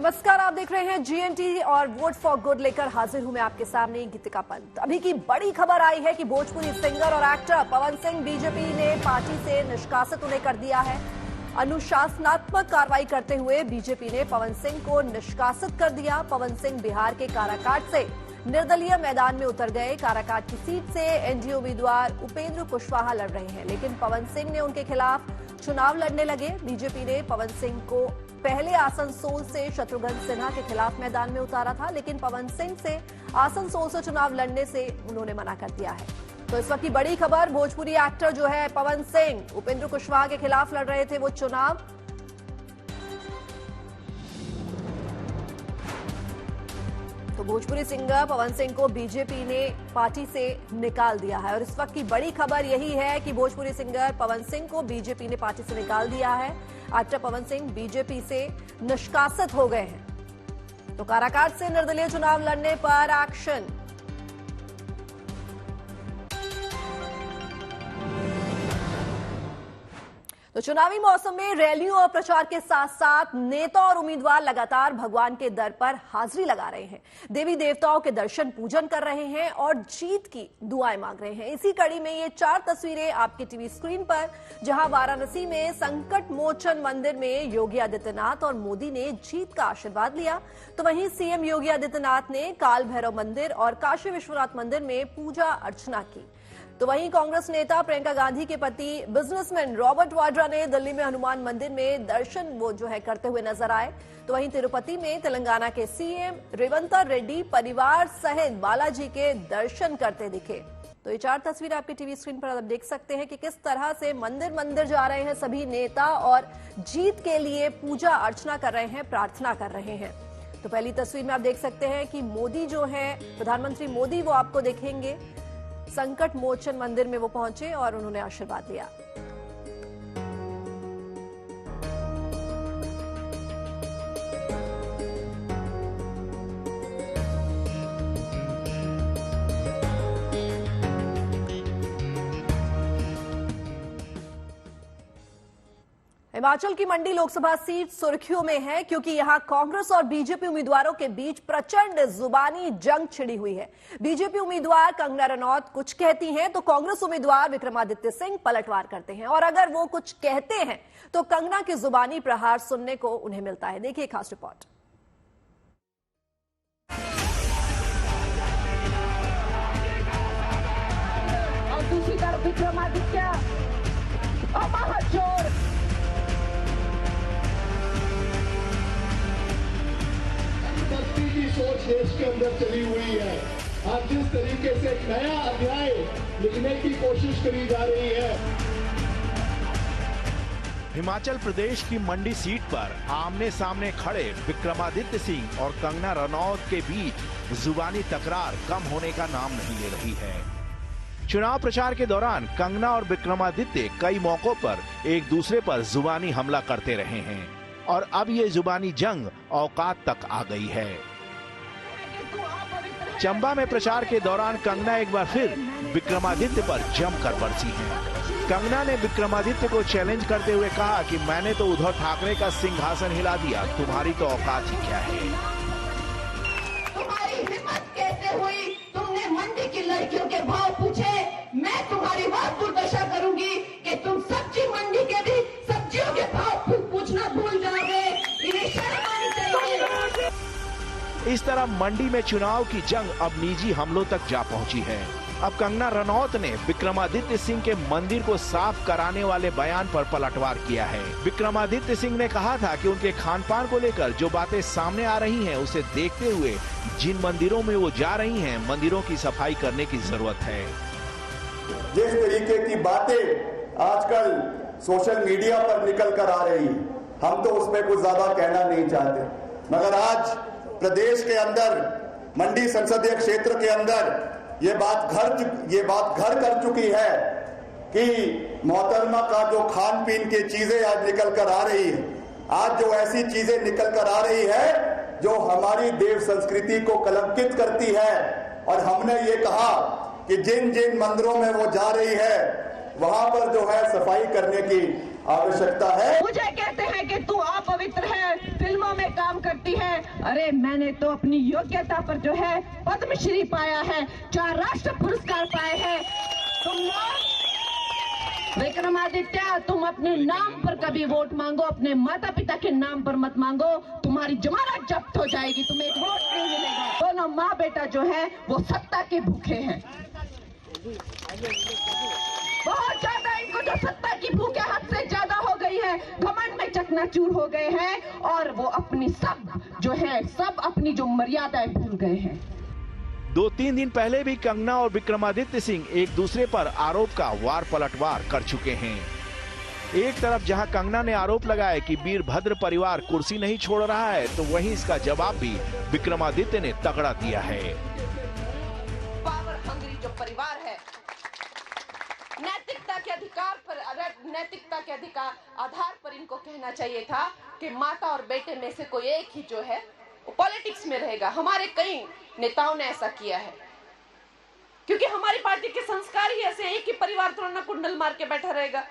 नमस्कार, आप देख रहे हैं GNT और वोट फॉर गुड लेकर हाजिर हूं मैं आपके सामने गीतिका पंत। अभी की बड़ी खबर आई है कि भोजपुरी सिंगर और एक्टर पवन सिंह बीजेपी ने पार्टी से निष्कासित उन्हें कर दिया है। अनुशासनात्मक कार्रवाई करते हुए बीजेपी ने पवन सिंह को निष्कासित कर दिया। पवन सिंह बिहार के काराकाट से निर्दलीय मैदान में उतर गए। काराकाट की सीट से एनडीए उम्मीदवार उपेंद्र कुशवाहा लड़ रहे हैं, लेकिन पवन सिंह ने उनके खिलाफ चुनाव लड़ने लगे। बीजेपी ने पवन सिंह को पहले आसनसोल से शत्रुघ्न सिन्हा के खिलाफ मैदान में उतारा था, लेकिन पवन सिंह से आसनसोल से चुनाव लड़ने से उन्होंने मना कर दिया है। तो इस वक्त की बड़ी खबर, भोजपुरी एक्टर जो है पवन सिंह उपेंद्र कुशवाहा के खिलाफ लड़ रहे थे वो चुनाव। तो भोजपुरी सिंगर पवन सिंह को बीजेपी ने पार्टी से निकाल दिया है और इस वक्त की बड़ी खबर यही है कि भोजपुरी सिंगर पवन सिंह को बीजेपी ने पार्टी से निकाल दिया है। एक्टर पवन सिंह बीजेपी से निष्कासित हो गए हैं। तो काराकाट से निर्दलीय चुनाव लड़ने पर एक्शन। तो चुनावी मौसम में रैलियों और प्रचार के साथ साथ नेता और उम्मीदवार लगातार भगवान के दर पर हाजिरी लगा रहे हैं, देवी देवताओं के दर्शन पूजन कर रहे हैं और जीत की दुआएं मांग रहे हैं। इसी कड़ी में ये 4 तस्वीरें आपके टीवी स्क्रीन पर, जहां वाराणसी में संकट मोचन मंदिर में योगी आदित्यनाथ और मोदी ने जीत का आशीर्वाद लिया, तो वहीं सीएम योगी आदित्यनाथ ने काल भैरव मंदिर और काशी विश्वनाथ मंदिर में पूजा अर्चना की। तो वहीं कांग्रेस नेता प्रियंका गांधी के पति बिजनेसमैन रॉबर्ट वाड्रा ने दिल्ली में हनुमान मंदिर में दर्शन करते हुए नजर आए। तो वहीं तिरुपति में तेलंगाना के सीएम रेवंत रेड्डी परिवार सहित बालाजी के दर्शन करते दिखे। तो ये 4 तस्वीर आपके टीवी स्क्रीन पर आप देख सकते हैं कि किस तरह से मंदिर मंदिर जा रहे हैं सभी नेता और जीत के लिए पूजा अर्चना कर रहे हैं, प्रार्थना कर रहे हैं। तो पहली तस्वीर में आप देख सकते हैं कि मोदी जो है, प्रधानमंत्री मोदी, वो आपको देखेंगे संकट मोचन मंदिर में वो पहुंचे और उन्होंने आशीर्वाद लिया। हिमाचल की मंडी लोकसभा सीट सुर्खियों में है क्योंकि यहां कांग्रेस और बीजेपी उम्मीदवारों के बीच प्रचंड जुबानी जंग छिड़ी हुई है। बीजेपी उम्मीदवार कंगना रनौत कुछ कहती हैं तो कांग्रेस उम्मीदवार विक्रमादित्य सिंह पलटवार करते हैं, और अगर वो कुछ कहते हैं तो कंगना के जुबानी प्रहार सुनने को उन्हें मिलता है। देखिए खास रिपोर्ट। और दूसरी तरफ विक्रमादित्य महाचोर की सोच देश के अंदर चली हुई है। आज जिस तरीके से एक नया अध्याय लिखने की कोशिश करी जा रही है। हिमाचल प्रदेश की मंडी सीट पर आमने सामने खड़े विक्रमादित्य सिंह और कंगना रनौत के बीच जुबानी तकरार कम होने का नाम नहीं ले रही है। चुनाव प्रचार के दौरान कंगना और विक्रमादित्य कई मौकों पर एक दूसरे पर जुबानी हमला करते रहे हैं और अब ये जुबानी जंग औकात तक आ गई है। चंबा में प्रचार के दौरान कंगना एक बार फिर विक्रमादित्य पर जमकर बरसी हैं। कंगना ने विक्रमादित्य को चैलेंज करते हुए कहा कि मैंने तो उद्धव ठाकरे का सिंहासन हिला दिया, तुम्हारी तो औकात ही क्या है। तुम्हारी हिम्मत कैसे हुई? तुमने मंडी की लड़कियों के भाव पूछे। मैं तुम्हारी बात दुर्दशा करूंगी कि तुम सब्जी मंडी के भी सब्जियों के भाव पूछना भूल जाओगे। इन्हें शर्म आनी चाहिए। इस तरह मंडी में चुनाव की जंग अब निजी हमलों तक जा पहुंची है। अब कंगना रनौत ने विक्रमादित्य सिंह के मंदिर को साफ कराने वाले बयान पर पलटवार किया है। विक्रमादित्य सिंह ने कहा था कि उनके खान पान को लेकर जो बातें सामने आ रही हैं, उसे देखते हुए जिन मंदिरों में वो जा रही हैं, मंदिरों की सफाई करने की जरूरत है। जिस तरीके की बातें आजकल सोशल मीडिया पर निकल कर आ रही, हम तो उसमें कुछ ज्यादा कहना नहीं चाहते, मगर आज प्रदेश के अंदर, मंडी संसदीय क्षेत्र के अंदर ये बात घर कर चुकी है कि मोहतरमा का जो खान पीन की चीजें आज निकल कर आ रही है, आज जो ऐसी चीजें निकल कर आ रही है जो हमारी देव संस्कृति को कलंकित करती है। और हमने ये कहा कि जिन जिन मंदिरों में वो जा रही है वहां पर जो है सफाई करने की आवश्यकता है। मुझे कहते हैं कि तू अपवित्र है, फिल्मों में काम करती है। अरे मैंने तो अपनी योग्यता पर जो है पद्मश्री पाया है, 4 राष्ट्र पुरस्कार पाए हैं। तुम लोग विक्रमादित्य, तुम अपने नाम पर कभी वोट मांगो, अपने माता पिता के नाम पर मत मांगो, तुम्हारी जमानत जब्त हो जाएगी, तुम्हें एक वोट नहीं मिलेगा। दोनों माँ बेटा जो है वो सत्ता के भूखे हैं, बहुत ज्यादा। इनको जो सत्ता की भूख है हद से ज्यादा हो गई है, घमंड में चकनाचूर हो गए हैं और वो अपनी सब अपनी जो मर्यादाएं भूल गए हैं। 2-3 दिन पहले भी कंगना और विक्रमादित्य सिंह एक दूसरे पर आरोप का वार पलटवार कर चुके हैं। एक तरफ जहां कंगना ने आरोप लगाया कि वीरभद्र परिवार कुर्सी नहीं छोड़ रहा है, तो वहीं इसका जवाब भी विक्रमादित्य ने तगड़ा दिया है। पावर हंग्री जो परिवार है, नैतिकता के अधिकार आधार पर इनको कहना चाहिए था कि माता और बेटे में से कोई एक ही जो है पॉलिटिक्स में रहेगा। हमारे कई नेताओं ने ऐसा किया है, क्योंकि हमारी पार्टी के संस्कार ही ऐसे हैं कि परिवार थोड़ा ना कुंडल मार के बैठा रहेगा।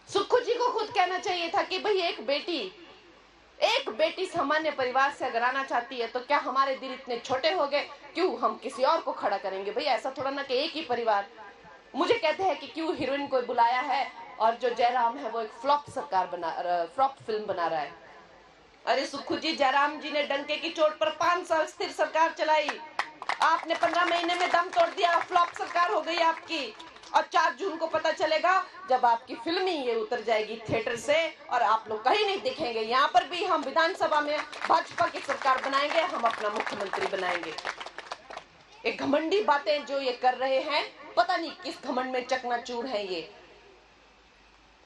सुक्खू जी को खुद कहना चाहिए था कि भाई एक बेटी सामान्य परिवार से अगर आना चाहती है तो क्या हमारे दिल इतने छोटे हो गए, क्यों हम किसी और को खड़ा करेंगे? भाई ऐसा थोड़ा ना कि एक ही परिवार। मुझे कहते हैं कि क्यों हीरोइन को बुलाया है और जो जयराम है वो एक फ्लॉप फिल्म बना रहा है। अरे सुक्खू जी, जयराम जी ने डंके की चोट पर 5 साल स्थिर सरकार चलाई, आपने 15 महीने में दम तोड़ दिया, फ्लॉप सरकार हो गई आपकी। और 4 जून को पता चलेगा जब आपकी फिल्म ही ये उतर जाएगी थिएटर से और आप लोग कहीं नहीं दिखेंगे। यहाँ पर भी हम विधानसभा में भाजपा की सरकार बनाएंगे, हम अपना मुख्यमंत्री बनाएंगे। एक घमंडी बातें जो ये कर रहे हैं, पता नहीं किस घमंड में चकनाचूर है ये।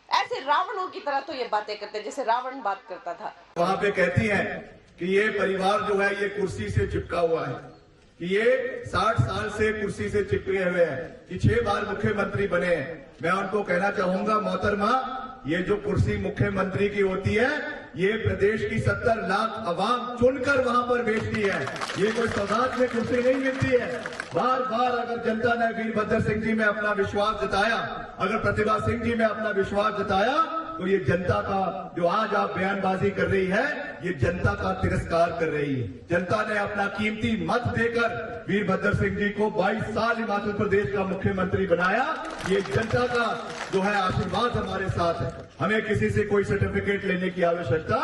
ऐसे रावणों की तरह तो ये बातें करते हैं जैसे रावण बात करता था। वहां पे कहती हैं कि ये परिवार जो है ये कुर्सी से चिपका हुआ है, कि ये 60 साल से कुर्सी से चिपके हुए हैं, कि 6 बार मुख्यमंत्री बने हैं। मैं उनको कहना चाहूंगा, मोहतरमा, ये जो कुर्सी मुख्यमंत्री की होती है ये प्रदेश की 70 लाख अवाम चुनकर वहां पर बेचती है। ये कोई सौगात में कुर्सी नहीं मिलती है। बार बार अगर जनता ने वीरभद्र सिंह जी में अपना विश्वास जताया, अगर प्रतिभा सिंह जी में अपना विश्वास जताया, तो ये जनता का जो आज आप बयानबाजी कर रही है, ये जनता का तिरस्कार कर रही है। जनता ने अपना कीमती मत देकर वीरभद्र सिंह जी को 22 साल हिमाचल प्रदेश का मुख्यमंत्री बनाया। ये जनता का जो है आशीर्वाद हमारे साथ है। हमें किसी से कोई सर्टिफिकेट लेने की आवश्यकता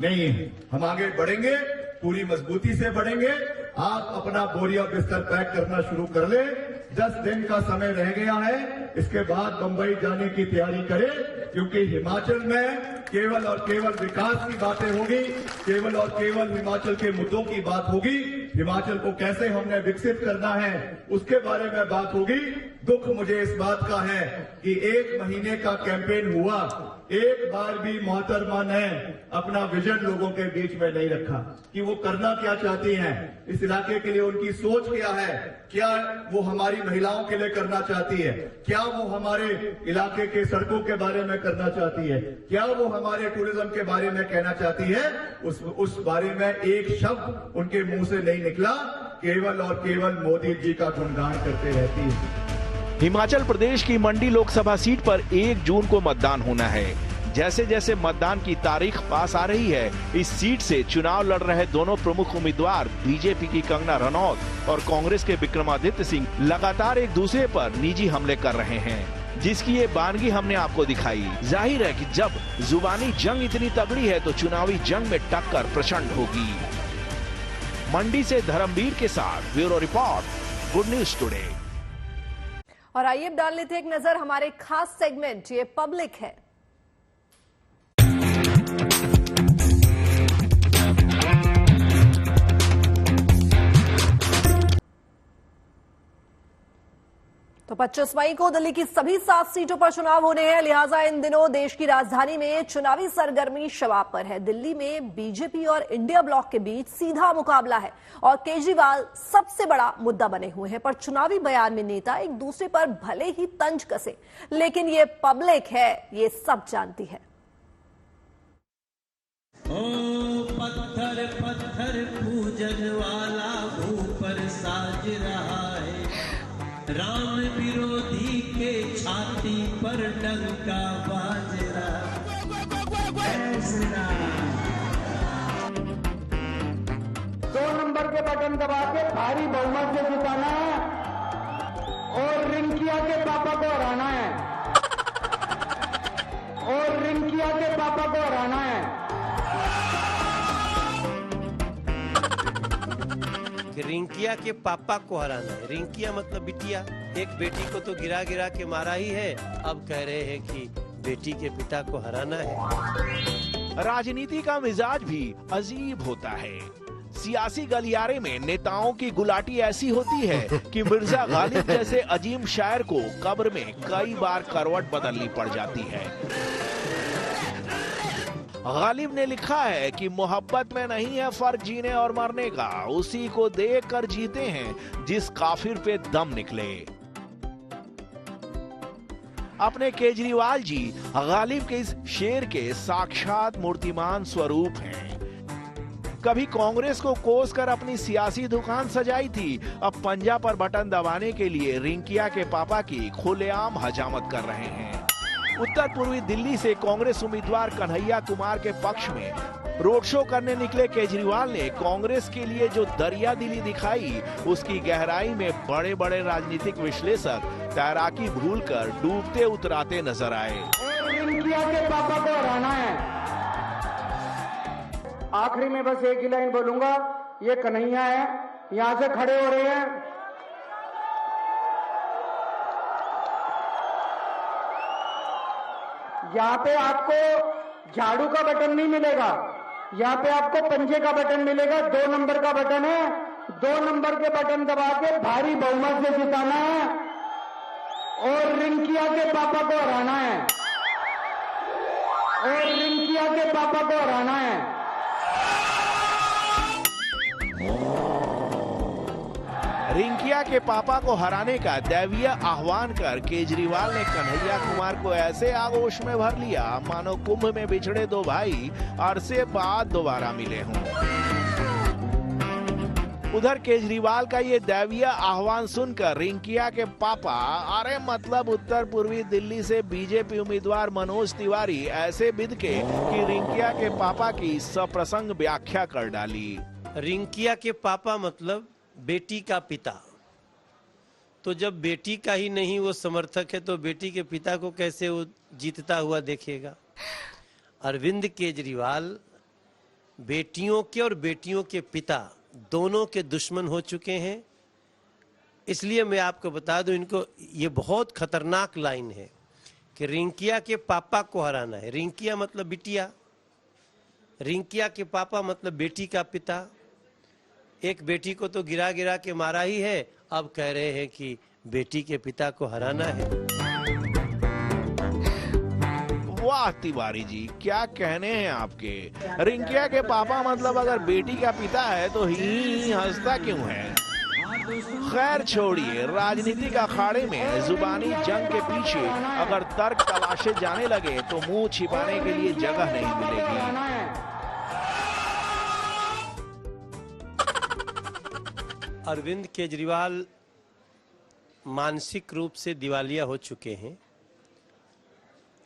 नहीं है। हम आगे बढ़ेंगे, पूरी मजबूती से बढ़ेंगे। आप अपना बोरिया बिस्तर पैक करना शुरू कर ले। 10 दिन का समय रह गया है, इसके बाद बंबई जाने की तैयारी करें, क्योंकि हिमाचल में केवल और केवल विकास की बातें होगी, केवल और केवल हिमाचल के मुद्दों की बात होगी। हिमाचल को कैसे हमने विकसित करना है उसके बारे में बात होगी। दुख मुझे इस बात का है कि 1 महीने का कैंपेन हुआ, एक बार भी मोहतरमा ने अपना विजन लोगों के बीच में नहीं रखा कि वो करना क्या चाहती हैं, इस इलाके के लिए उनकी सोच क्या है, क्या वो हमारी महिलाओं के लिए करना चाहती है, क्या वो हमारे इलाके के सड़कों के बारे में करना चाहती है, क्या वो हमारे टूरिज्म के बारे में कहना चाहती है। उस बारे में एक शब्द उनके मुंह से नहीं निकला, केवल और केवल मोदी जी का गुणगान करते रहती है। हिमाचल प्रदेश की मंडी लोकसभा सीट पर 1 जून को मतदान होना है। जैसे जैसे मतदान की तारीख पास आ रही है, इस सीट से चुनाव लड़ रहे दोनों प्रमुख उम्मीदवार बीजेपी की कंगना रनौत और कांग्रेस के विक्रमादित्य सिंह लगातार एक दूसरे पर निजी हमले कर रहे हैं, जिसकी ये बानगी हमने आपको दिखाई। जाहिर है कि जब जुबानी जंग इतनी तगड़ी है तो चुनावी जंग में टक्कर प्रचंड होगी। मंडी से धर्मवीर के साथ bureau report, good news today. और आइए अब डाल लेते हैं एक नजर हमारे खास सेगमेंट ये पब्लिक है। तो 25 मई को दिल्ली की सभी 7 सीटों पर चुनाव होने हैं, लिहाजा इन दिनों देश की राजधानी में चुनावी सरगर्मी शबाब पर है। दिल्ली में बीजेपी और इंडिया ब्लॉक के बीच सीधा मुकाबला है और केजरीवाल सबसे बड़ा मुद्दा बने हुए हैं। पर चुनावी बयान में नेता एक दूसरे पर भले ही तंज कसे, लेकिन ये पब्लिक है, ये सब जानती है। ओ पत्थर पत्थर पूजन वाला ऊपर साज रहा है, राम विरोधी के छाती पर डंका बाज रहा। दो नंबर के बटन दबा के भारी बहुमत से जिताना है और रिंकिया के पापा को हराना है, और रिंकिया के पापा को हराना है। रिंकिया के पापा को हराना है। रिंकिया मतलब बिटिया। एक बेटी को तो गिरा गिरा के मारा ही है, अब कह रहे हैं कि बेटी के पिता को हराना है। राजनीति का मिजाज भी अजीब होता है। सियासी गलियारे में नेताओं की गुलाटी ऐसी होती है कि मिर्जा गालिब जैसे अजीम शायर को कब्र में कई बार करवट बदलनी पड़ जाती है। गालिब ने लिखा है कि मोहब्बत में नहीं है फर्क जीने और मरने का, उसी को देख कर जीते हैं जिस काफिर पे दम निकले। अपने केजरीवाल जी गालिब के इस शेर के साक्षात मूर्तिमान स्वरूप हैं। कभी कांग्रेस को कोस कर अपनी सियासी दुकान सजाई थी, अब पंजा पर बटन दबाने के लिए रिंकिया के पापा की खुलेआम हजामत कर रहे हैं। उत्तर पूर्वी दिल्ली से कांग्रेस उम्मीदवार कन्हैया कुमार के पक्ष में रोड शो करने निकले केजरीवाल ने कांग्रेस के लिए जो दरिया दिली दिखाई, उसकी गहराई में बड़े बड़े राजनीतिक विश्लेषक तैराकी भूलकर डूबते उतराते नजर आए। और रिंकिया के पापा को हराना है। आखिरी में बस एक ही लाइन बोलूंगा, ये कन्हैया है, यहां से खड़े हो रहे हैं। यहाँ पे आपको झाड़ू का बटन नहीं मिलेगा, यहाँ पे आपको पंजे का बटन मिलेगा। 2 नंबर का बटन है, 2 नंबर के बटन दबा के भारी बहुमत से जिताना है और रिंकिया के पापा को हराना है, और रिंकिया के पापा को हराना है। रिंकिया के पापा को हराने का दैवीय आह्वान कर केजरीवाल ने कन्हैया कुमार को ऐसे आगोश में भर लिया मानो कुंभ में बिछड़े दो भाई अरसे बाद दोबारा मिले हों। उधर केजरीवाल का ये दैवीय आह्वान सुनकर रिंकिया के पापा, अरे मतलब उत्तर पूर्वी दिल्ली से बीजेपी उम्मीदवार मनोज तिवारी ऐसे बिदके कि रिंकिया के पापा की सप्रसंग व्याख्या कर डाली। रिंकिया के पापा मतलब बेटी का पिता। तो जब बेटी का ही नहीं वो समर्थक है तो बेटी के पिता को कैसे वो जीतता हुआ देखेगा। अरविंद केजरीवाल बेटियों के और बेटियों के पिता दोनों के दुश्मन हो चुके हैं। इसलिए मैं आपको बता दूं, इनको ये बहुत खतरनाक लाइन है कि रिंकिया के पापा को हराना है। रिंकिया मतलब बिटिया, रिंकिया के पापा मतलब बेटी का पिता। एक बेटी को तो गिरा गिरा के मारा ही है, अब कह रहे हैं कि बेटी के पिता को हराना है। वाह तिवारी जी, क्या कहने हैं आपके। रिंकिया के पापा मतलब अगर बेटी का पिता है तो ही हंसता क्यों है। खैर छोड़िए, राजनीतिक अखाड़े में जुबानी जंग के पीछे अगर तर्क तलाशे जाने लगे तो मुंह छिपाने के लिए जगह नहीं मिलेगी। अरविंद केजरीवाल मानसिक रूप से दिवालिया हो चुके हैं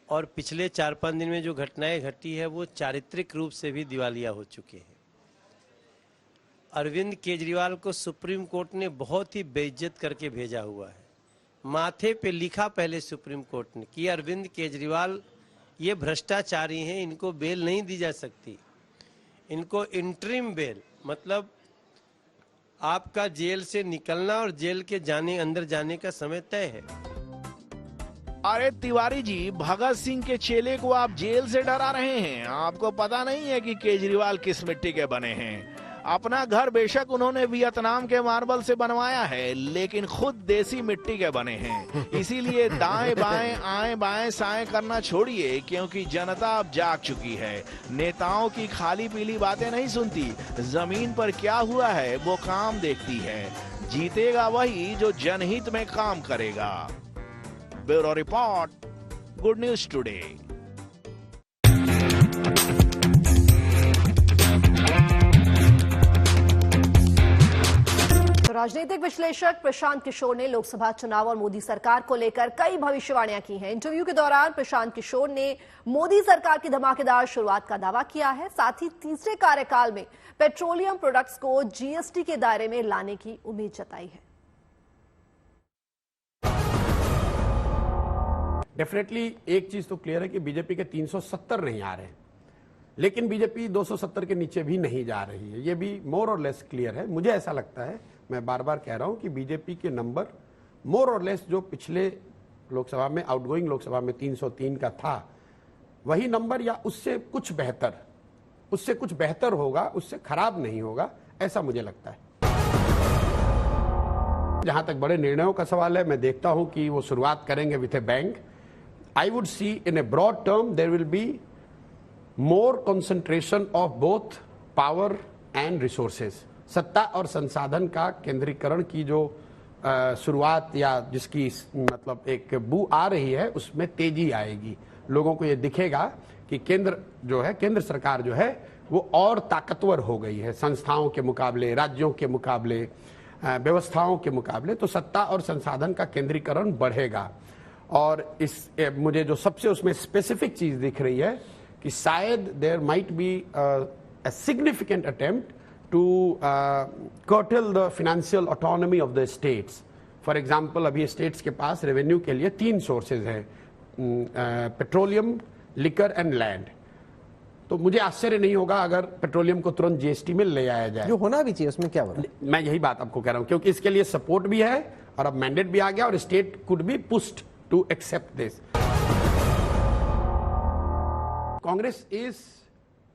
और पिछले 4-5 दिन में जो घटनाएं घटी है वो चारित्रिक रूप से भी दिवालिया हो चुके हैं। अरविंद केजरीवाल को सुप्रीम कोर्ट ने बहुत ही बेइज्जत करके भेजा हुआ है। माथे पे लिखा पहले सुप्रीम कोर्ट ने कि अरविंद केजरीवाल ये भ्रष्टाचारी हैं, इनको बेल नहीं दी जा सकती, इनको इंटरिम बेल मतलब आपका जेल से निकलना और जेल के अंदर जाने का समय तय है। अरे तिवारी जी, भगत सिंह के चेले को आप जेल से डरा रहे हैं। आपको पता नहीं है कि केजरीवाल किस मिट्टी के बने हैं। अपना घर बेशक उन्होंने वियतनाम के मार्बल से बनवाया है, लेकिन खुद देसी मिट्टी के बने हैं। इसीलिए दाएं बाएं आएं बाएं साएं करना छोड़िए, क्योंकि जनता अब जाग चुकी है। नेताओं की खाली पीली बातें नहीं सुनती, जमीन पर क्या हुआ है वो काम देखती है। जीतेगा वही जो जनहित में काम करेगा। Bureau report, good news today. राजनीतिक विश्लेषक प्रशांत किशोर ने लोकसभा चुनाव और मोदी सरकार को लेकर कई भविष्यवाणियां की हैं। इंटरव्यू के दौरान प्रशांत किशोर ने मोदी सरकार की धमाकेदार शुरुआत का दावा किया है। साथ ही तीसरे कार्यकाल में पेट्रोलियम प्रोडक्ट्स को जीएसटी के दायरे में लाने की उम्मीद जताई है। डेफिनेटली एक चीज तो क्लियर है कि बीजेपी के 370 नहीं आ रहे, लेकिन बीजेपी 270 के नीचे भी नहीं जा रही है। ये भी मोर और लेस क्लियर है। मुझे ऐसा लगता है, मैं बार बार कह रहा हूं कि बीजेपी के नंबर मोर और लेस जो पिछले लोकसभा में, आउटगोइंग लोकसभा में 303 का था, वही नंबर या उससे कुछ बेहतर होगा, उससे खराब नहीं होगा, ऐसा मुझे लगता है। जहां तक बड़े निर्णयों का सवाल है, मैं देखता हूं कि वो शुरुआत करेंगे with a bank. I would see in a broad term there will be more concentration of both power and resources। सत्ता और संसाधन का केंद्रीकरण की जो शुरुआत या जिसकी मतलब एक बू आ रही है, उसमें तेजी आएगी। लोगों को ये दिखेगा कि केंद्र सरकार जो है वो और ताकतवर हो गई है संस्थाओं के मुकाबले, राज्यों के मुकाबले, व्यवस्थाओं के मुकाबले। तो सत्ता और संसाधन का केंद्रीकरण बढ़ेगा। और मुझे जो सबसे उसमें स्पेसिफिक चीज दिख रही है कि शायद there might be a significant attempt to curtail the financial autonomy of the states। For example, अभी स्टेट्स के पास रेवेन्यू के लिए 3 सोर्सेज हैं, पेट्रोलियम, लिकर एंड लैंड। तो मुझे आश्चर्य नहीं होगा अगर पेट्रोलियम को तुरंत जीएसटी में ले आया जाए, जो होना भी चाहिए। उसमें क्या होगा, मैं यही बात आपको कह रहा हूं, क्योंकि इसके लिए सपोर्ट भी है और अब मैंडेट भी आ गया और state could be pushed to accept this. Congress is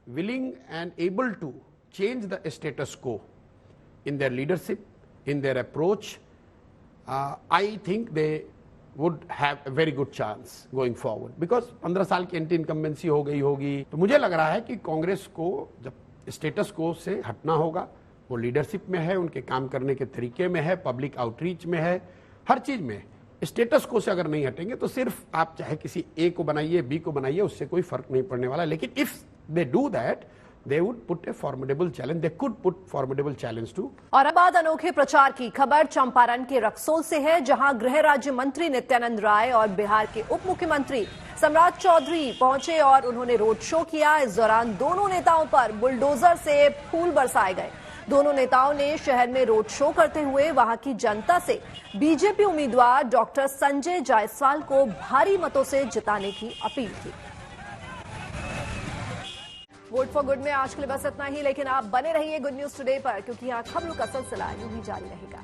willing and able to change the status quo in their leadership, in their approach. I think they would have a very good chance going forward because 15 साल की anti incumbency हो गई होगी। तो मुझे लग रहा है कि कांग्रेस को जब स्टेटस को से हटना होगा, वो लीडरशिप में है, उनके काम करने के तरीके में है, पब्लिक आउटरीच में है, हर चीज में। स्टेटस को से अगर नहीं हटेंगे तो सिर्फ आप चाहे किसी ए को बनाइए, बी को बनाइए, उससे कोई फर्क नहीं पड़ने वाला। लेकिन if they do that, they would put a formidable challenge, they could put formidable challenge to। और अब बात अनोखे प्रचार की खबर चंपारण के रक्सौल से है, जहां गृह राज्य मंत्री नित्यानंद राय और बिहार के उप मुख्यमंत्री सम्राट चौधरी पहुंचे और उन्होंने रोड शो किया। इस दौरान दोनों नेताओं पर बुलडोजर से फूल बरसाए गए। दोनों नेताओं ने शहर में रोड शो करते हुए वहां की जनता से बीजेपी उम्मीदवार डॉक्टर संजय जायसवाल को भारी मतों से जिताने की अपील की। वोट फॉर गुड में आज के लिए बस इतना ही, लेकिन आप बने रहिए गुड न्यूज टुडे पर, क्योंकि यहाँ खबरों का सिलसिला यूं ही जारी रहेगा।